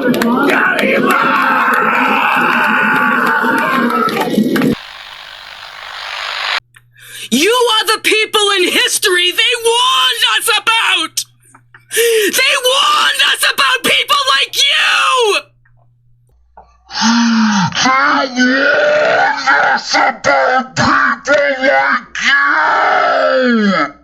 You are the people in history they warned us about! They warned us about people like you! I warned us about people like you!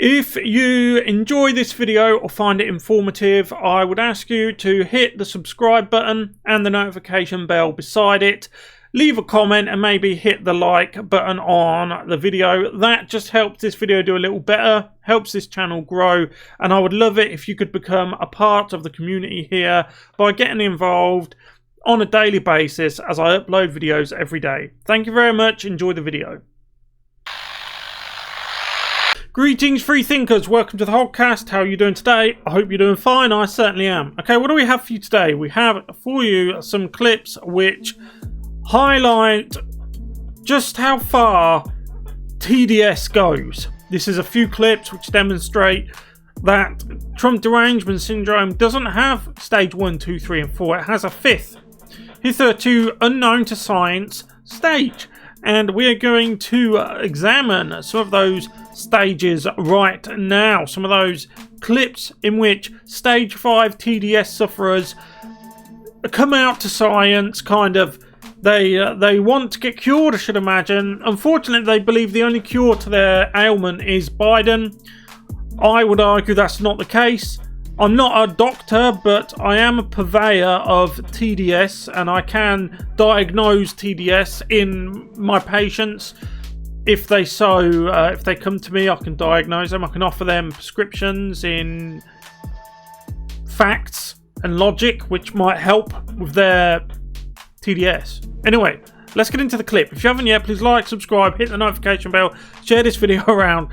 If you enjoy this video or find it informative, I would ask you to hit the subscribe button and the notification bell beside it. Leave a comment and maybe hit the like button on the video. That just helps this video do a little better, helps this channel grow, and I would love it if you could become a part of the community here by getting involved on a daily basis as I upload videos every day. Thank you very much. Enjoy the video. Greetings, free thinkers. Welcome to the Hoggcast. How are you doing today? I hope you're doing fine. I certainly am. Okay, what do we have for you today? We have for you some clips which highlight just how far TDS goes. This is a few clips which demonstrate that Trump derangement syndrome doesn't have stage 1, 2, 3 and 4. It has a fifth, hitherto unknown to science stage. And we are going to examine some of those stages right now. Some of those clips in which stage 5 TDS sufferers come out to science, kind of, they want to get cured, I should imagine. Unfortunately, they believe the only cure to their ailment is Biden. I would argue that's not the case. I'm not a doctor, but I am a purveyor of TDS, and I can diagnose TDS in my patients. If they come to me, I can diagnose them. I can offer them prescriptions in facts and logic, which might help with their TDS. Anyway, let's get into the clip. If you haven't yet, please like, subscribe, hit the notification bell, share this video around.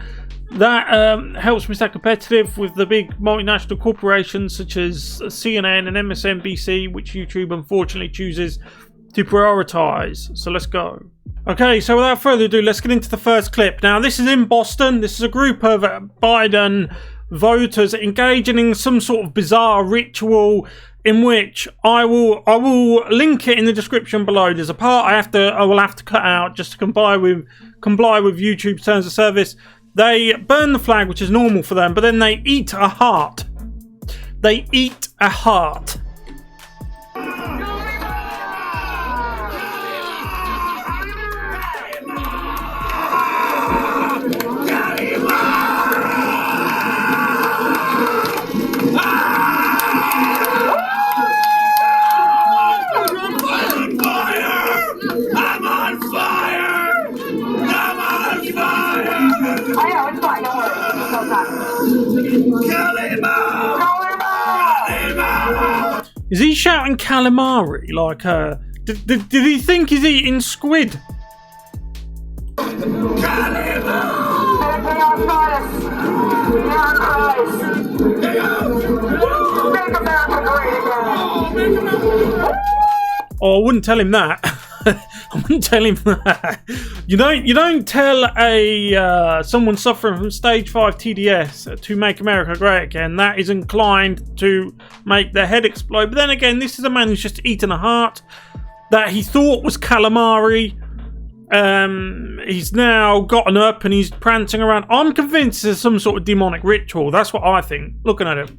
That helps me stay competitive with the big multinational corporations such as CNN and MSNBC, which YouTube unfortunately chooses to prioritize. So let's go. Okay, so without further ado, let's get into the first clip. Now, this is in Boston. This is a group of Biden voters engaging in some sort of bizarre ritual in which I will link it in the description below. There's a part I will have to cut out just to comply with YouTube's terms of service. They burn the flag, which is normal for them, but then they eat a heart. They eat a heart. Is he shouting calamari like did he think he's eating squid? Oh, I wouldn't tell him that. I wouldn't tell him that. You don't tell someone suffering from stage 5 TDS to make America great again. That is inclined to make their head explode. But then again, this is a man who's just eaten a heart that he thought was calamari. He's now gotten up and he's prancing around. I'm convinced there's some sort of demonic ritual. That's what I think, looking at him.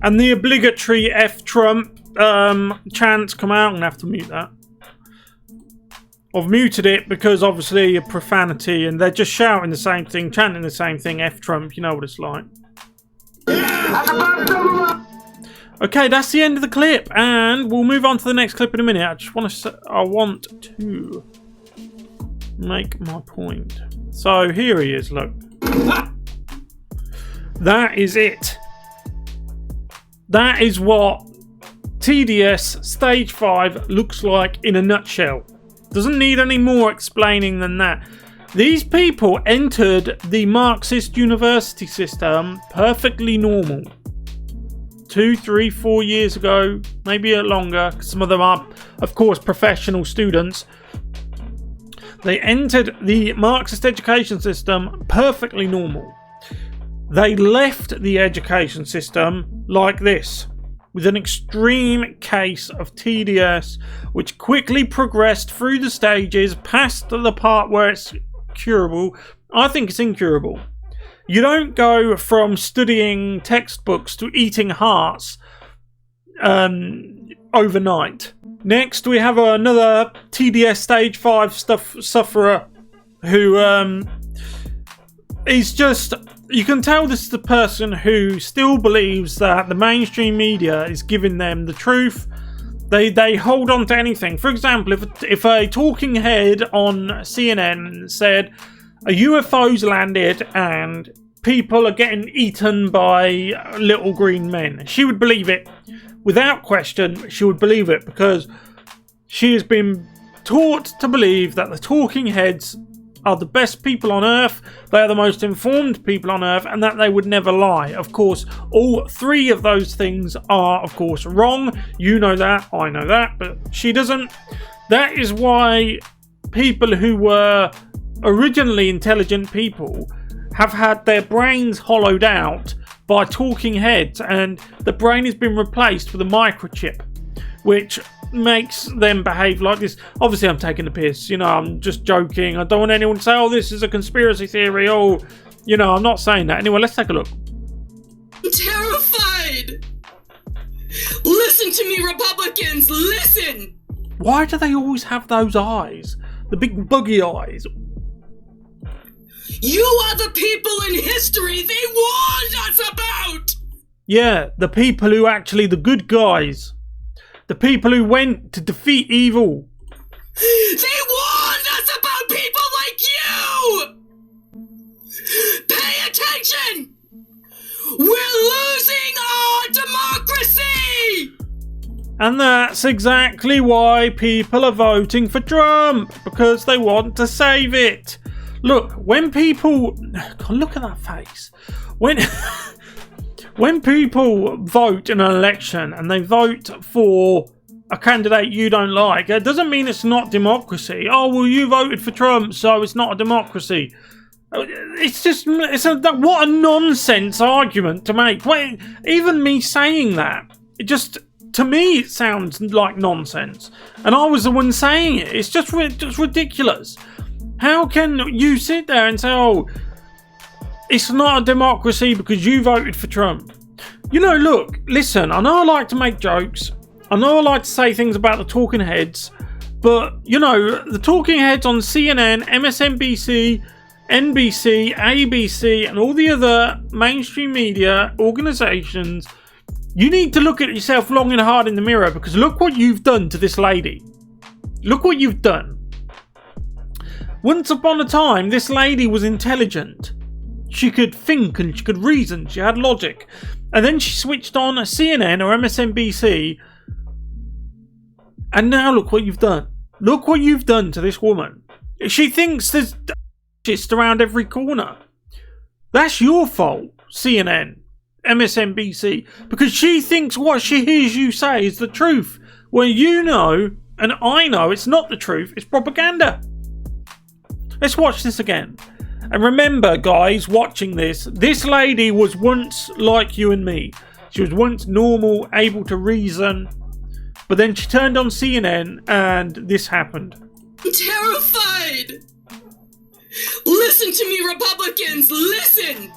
And the obligatory F Trump chants come out. I'm going to have to mute that. I've muted it because obviously a profanity and they're just shouting the same thing, chanting the same thing, F Trump, you know what it's like. Okay, that's the end of the clip, and we'll move on to the next clip in a minute. I want to make my point. So here he is, look. That is it. That is what TDS Stage 5 looks like in a nutshell. Doesn't need any more explaining than that. These people entered the Marxist university system perfectly normal. 2, 3, 4 years ago, maybe longer. Some of them are, of course, professional students. They entered the Marxist education system perfectly normal. They left the education system like this, with an extreme case of TDS, which quickly progressed through the stages past the part where it's curable. I think it's incurable. You don't go from studying textbooks to eating hearts overnight. Next, we have another TDS Stage 5 sufferer who is just... You can tell this is the person who still believes that the mainstream media is giving them the truth. They hold on to anything. For example, if a talking head on CNN said a UFO's landed and people are getting eaten by little green men, she would believe it. Without question, she would believe it because she has been taught to believe that the talking heads are the best people on earth, they are the most informed people on earth, and that they would never lie. Of course, all three of those things are, of course, wrong. You know that, I know that, but she doesn't. That is why people who were originally intelligent people have had their brains hollowed out by talking heads, and the brain has been replaced with a microchip, which makes them behave like this. Obviously, I'm taking the piss. I'm just joking. I don't want anyone to say, oh, this is a conspiracy theory. Oh, I'm not saying that. Anyway, let's take a look. I'm terrified. Listen to me, Republicans. Listen. Why do they always have those eyes? The big buggy eyes. You are the people in history they warned us about. Yeah, the people who actually, the good guys. The people who went to defeat evil. They warned us about people like you! Pay attention! We're losing our democracy! And that's exactly why people are voting for Trump. Because they want to save it. Look, when people... God, look at that face. When people vote in an election and they vote for a candidate you don't like, it doesn't mean it's not democracy. Oh, well, you voted for Trump, so it's not a democracy. It's just, what a nonsense argument to make. Even me saying that, to me, it sounds like nonsense. And I was the one saying it. It's just ridiculous. How can you sit there and say, oh, it's not a democracy because you voted for Trump? Look, listen, I know I like to make jokes. I know I like to say things about the talking heads. But, the talking heads on CNN, MSNBC, NBC, ABC, and all the other mainstream media organizations, you need to look at yourself long and hard in the mirror because look what you've done to this lady. Look what you've done. Once upon a time, this lady was intelligent. She could think and she could reason. She had logic. And then she switched on a CNN or MSNBC. And now look what you've done. Look what you've done to this woman. She thinks there's just around every corner. That's your fault, CNN, MSNBC. Because she thinks what she hears you say is the truth. When you know, and I know, it's not the truth. It's propaganda. Let's watch this again. And remember, guys, watching this lady was once like you and me. She was once normal, able to reason. But then she turned on CNN and this happened. I'm terrified. Listen to me, Republicans. Listen.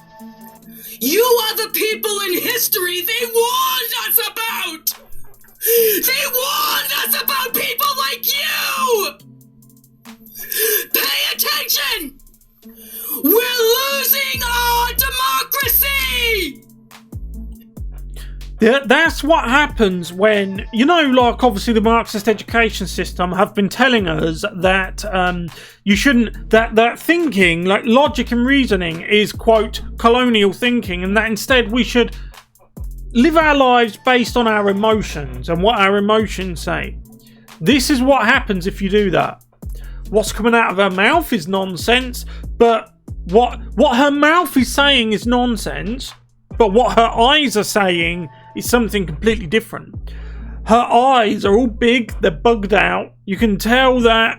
You are the people in history they warned us about. They warned us about people like you. Pay attention. We're losing our democracy! That's what happens when, like obviously the Marxist education system have been telling us that you shouldn't, that thinking, like logic and reasoning is, quote, colonial thinking, and that instead we should live our lives based on our emotions and what our emotions say. This is what happens if you do that. What's coming out of her mouth is nonsense, but what her mouth is saying is nonsense, but what her eyes are saying is something completely different. Her eyes are all big, they're bugged out. You can tell that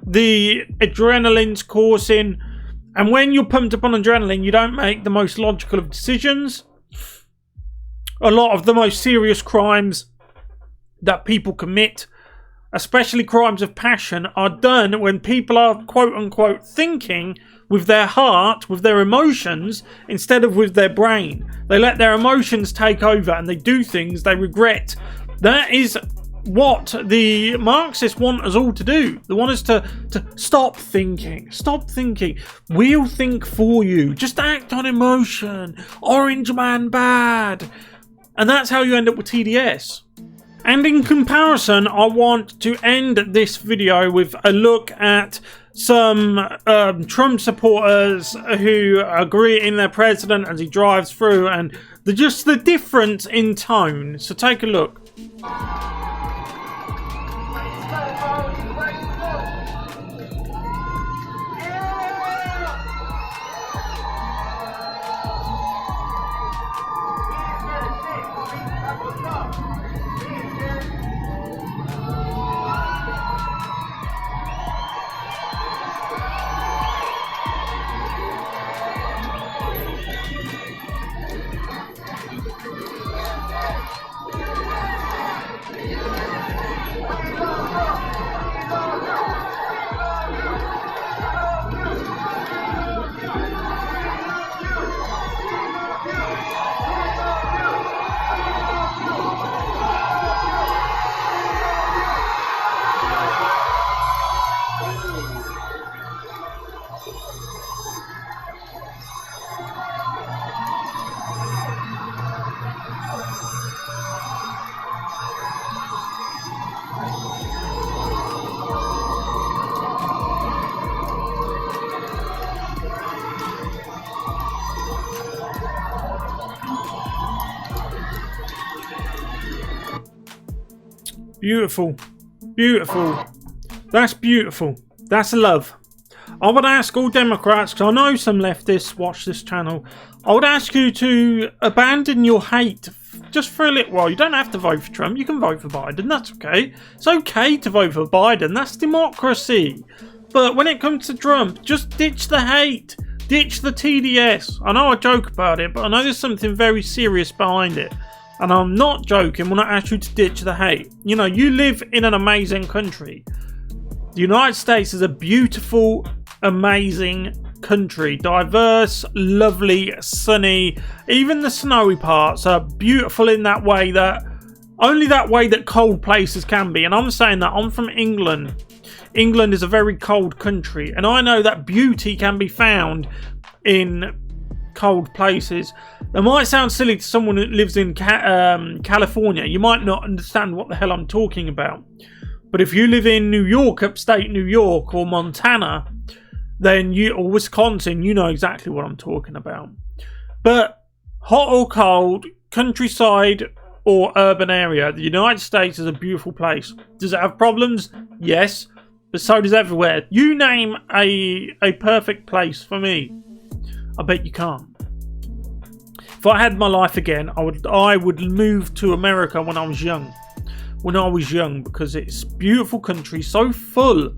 the adrenaline's coursing, and when you're pumped up on adrenaline, you don't make the most logical of decisions. A lot of the most serious crimes that people commit, especially crimes of passion, are done when people are, quote unquote, thinking with their heart, with their emotions, instead of with their brain. They let their emotions take over and they do things they regret. That is what the Marxists want us all to do. They want us to stop thinking. Stop thinking. We'll think for you. Just act on emotion. Orange man bad. And that's how you end up with TDS. And in comparison, I want to end this video with a look at some Trump supporters who are greeting their president as he drives through, and just the difference in tone. So take a look. Beautiful. Beautiful. That's beautiful. That's love. I would ask all Democrats, because I know some leftists watch this channel, I would ask you to abandon your hate just for a little while. You don't have to vote for Trump. You can vote for Biden. That's okay. It's okay to vote for Biden. That's democracy. But when it comes to Trump, just ditch the hate. Ditch the TDS. I know I joke about it, but I know there's something very serious behind it. And I'm not joking when I ask you to ditch the hate. You know, you live in an amazing country. The United States is a beautiful, amazing country. Diverse, lovely, sunny. Even the snowy parts are beautiful in that way that only that way that cold places can be. And I'm saying that I'm from England. England is a very cold country. And I know that beauty can be found in cold places. That might sound silly to someone who lives in California. You might not understand what the hell I'm talking about. But if you live in New York, upstate New York, or Montana, then or Wisconsin, you know exactly what I'm talking about. But hot or cold, countryside or urban area, the United States is a beautiful place. Does it have problems? Yes, but so does everywhere. You name a perfect place for me. I bet you can't. If I had my life again, I would move to America when I was young. Because it's a beautiful country, so full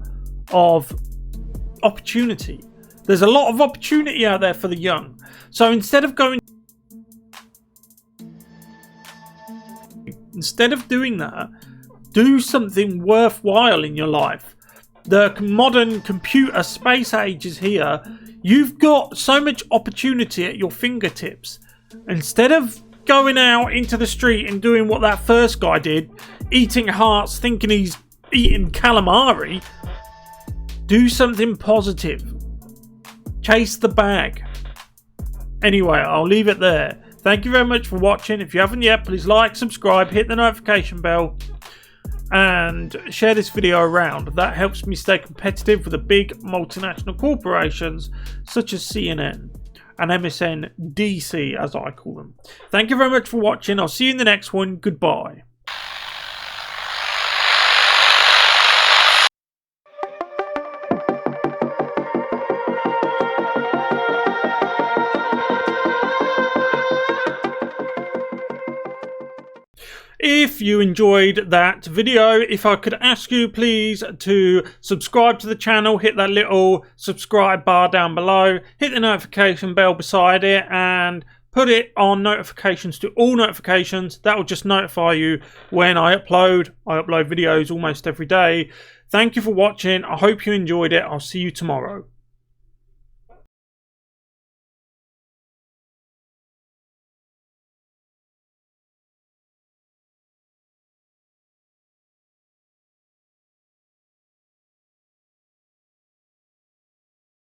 of opportunity. There's a lot of opportunity out there for the young. So instead of doing that, do something worthwhile in your life. The modern computer space age is here. You've got so much opportunity at your fingertips. Instead of going out into the street and doing what that first guy did, eating hearts, thinking he's eating calamari, do something positive. Chase the bag. Anyway, I'll leave it there. Thank you very much for watching. If you haven't yet, please like, subscribe, hit the notification bell, and share this video around. That helps me stay competitive with the big multinational corporations such as CNN and MSNBC, as I call them. Thank you very much for watching. I'll see you in the next one. Goodbye. If you enjoyed that video, if I could ask you please to subscribe to the channel, hit that little subscribe bar down below, hit the notification bell beside it, and put it on notifications to all notifications. That will just notify you when I upload. I upload videos almost every day. Thank you for watching. I hope you enjoyed it. I'll see you tomorrow.